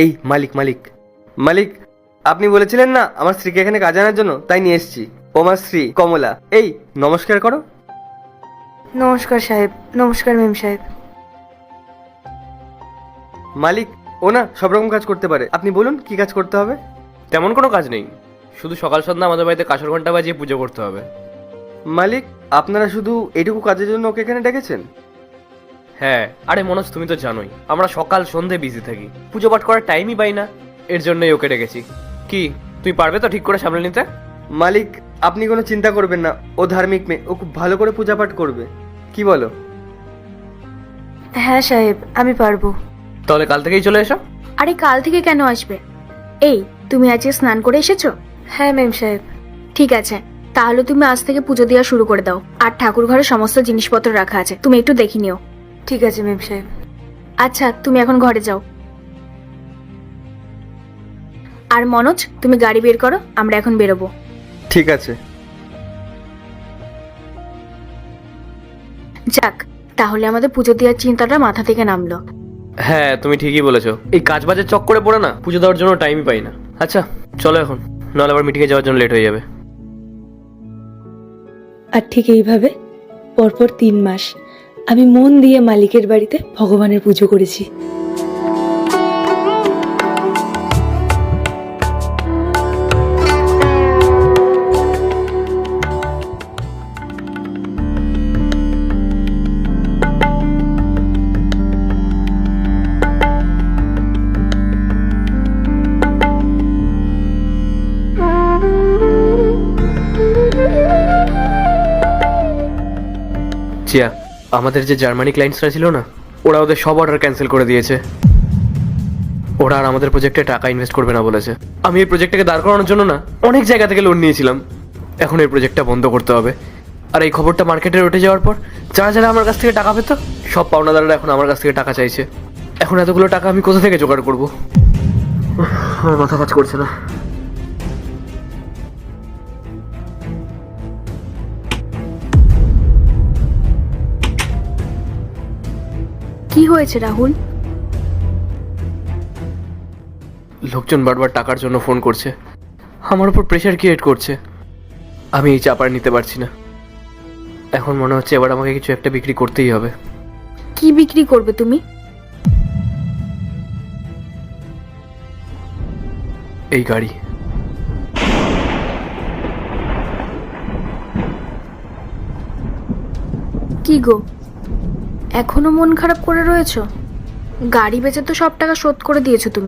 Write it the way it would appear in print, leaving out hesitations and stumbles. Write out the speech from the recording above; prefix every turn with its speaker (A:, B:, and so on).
A: এই মালিক মালিক মালিক, আপনি বলেছিলেন না আমার স্ত্রীকে এখানে কাজে আনার জন্য, তাই নিয়ে এসেছি। ও আমার স্ত্রী কমলা। এই নমস্কার করো।
B: নমস্কার সাহেব। নমস্কার মেম সাহেব।
A: মালিক, ও না সব রকম কাজ করতে পারে, আপনি বলুন কি কাজ করতে হবে।
C: তেমন কোনো কাজ নেই, শুধু সকাল সন্ধ্যা আমাদের বাড়িতে কাঁসর ঘন্টা বাজিয়ে পুজো করতে হবে।
A: মালিক, আপনারা শুধু এইটুকু কাজের জন্য ওকে এখানে ডেকেছেন?
C: হ্যাঁ, আরে মনোজ তুমি তো জানোই আমরা সকাল সন্ধে বিজি থাকি, পুজো পাঠ করার টাইমই পাই না, এর জন্যই ওকে ডেকেছি। কি তুমি পারবে তো ঠিক করে সামলে নিতে?
A: মালিক, আপনি কোনো চিন্তা করবেন না, ও ধার্মিক মেয়ে, ও খুব ভালো করে পূজা পাঠ করবে। কি বলো?
B: হ্যাঁ সাহেব, আমি পারবো।
C: তাহলে কাল থেকেই চলে এসো।
D: আরে কাল থেকে কেন আসবে? এই তুমি আজকে স্নান করে এসেছো?
B: হ্যাঁ মেম সাহেব।
D: ঠিক আছে, তাহলে তুমি আজ থেকে পুজো দেওয়া শুরু করে দাও। আর ঠাকুর ঘরে সমস্ত জিনিসপত্র রাখা আছে, তুমি একটু দেখে নিও।
B: ঠিক আছে মেম সাহেব।
D: আচ্ছা, তুমি এখন ঘরে যাও। আর মনোজ, তুমি গাড়ি বের করো, আমরা এখন বেরোবো।
A: ঠিক আছে।
D: যাক, তাহলে আমাদের পুজো দেওয়ার চিন্তাটা মাথা থেকে নামলো।
C: হ্যাঁ তুমি ঠিকই বলেছো, এই কাজ বাজের চক্করে পড়ে না পুজো দেওয়ার জন্য টাইমই পাই না। আচ্ছা চলো এখন, নাহলে আবার মিটিংয়ে যাওয়ার জন্য লেট হয়ে যাবে।
B: আর ঠিক এইভাবে পরপর 3 মাস আমি মন দিয়ে মালিকের বাড়িতে ভগবানের পুজো করেছি।
C: চিয়া, আমাদের যে জার্মানি ক্লায়েন্টসরা ছিল না, ওরা ওদের সব অর্ডার ক্যান্সেল করে দিয়েছে। ওরা আর আমাদের প্রজেক্টে টাকা ইনভেস্ট করবে না বলেছে। আমি এই প্রজেক্টটাকে দাঁড় করানোর জন্য না অনেক জায়গা থেকে লোন নিয়েছিলাম, এখন এই প্রজেক্টটা বন্ধ করতে হবে। আর এই খবরটা মার্কেটে উঠে যাওয়ার পর যারা যারা আমার কাছ থেকে টাকা পেত, সব পাওনাদাররা এখন আমার কাছ থেকে টাকা চাইছে। এখন এতগুলো টাকা আমি কোথা থেকে জোগাড় করবো? আমার মাথা কাজ করছে না।
D: কি হয়েছে রাহুল?
C: লোকজন বারবার টাকার জন্য ফোন করছে, আমার উপর প্রেশার ক্রিয়েট করছে। আমি এই চাপ আর নিতে পারছি না। এখন মনে হচ্ছে এবার আমাকে কিছু একটা বিক্রি করতেই হবে।
D: কি বিক্রি করবে তুমি?
C: এই গাড়ি।
D: কি গো, এখনো মন খারাপ করে রয়েছো? গাড়ি বেচে তো সব টাকা শোধ করে দিয়েছো তুমি।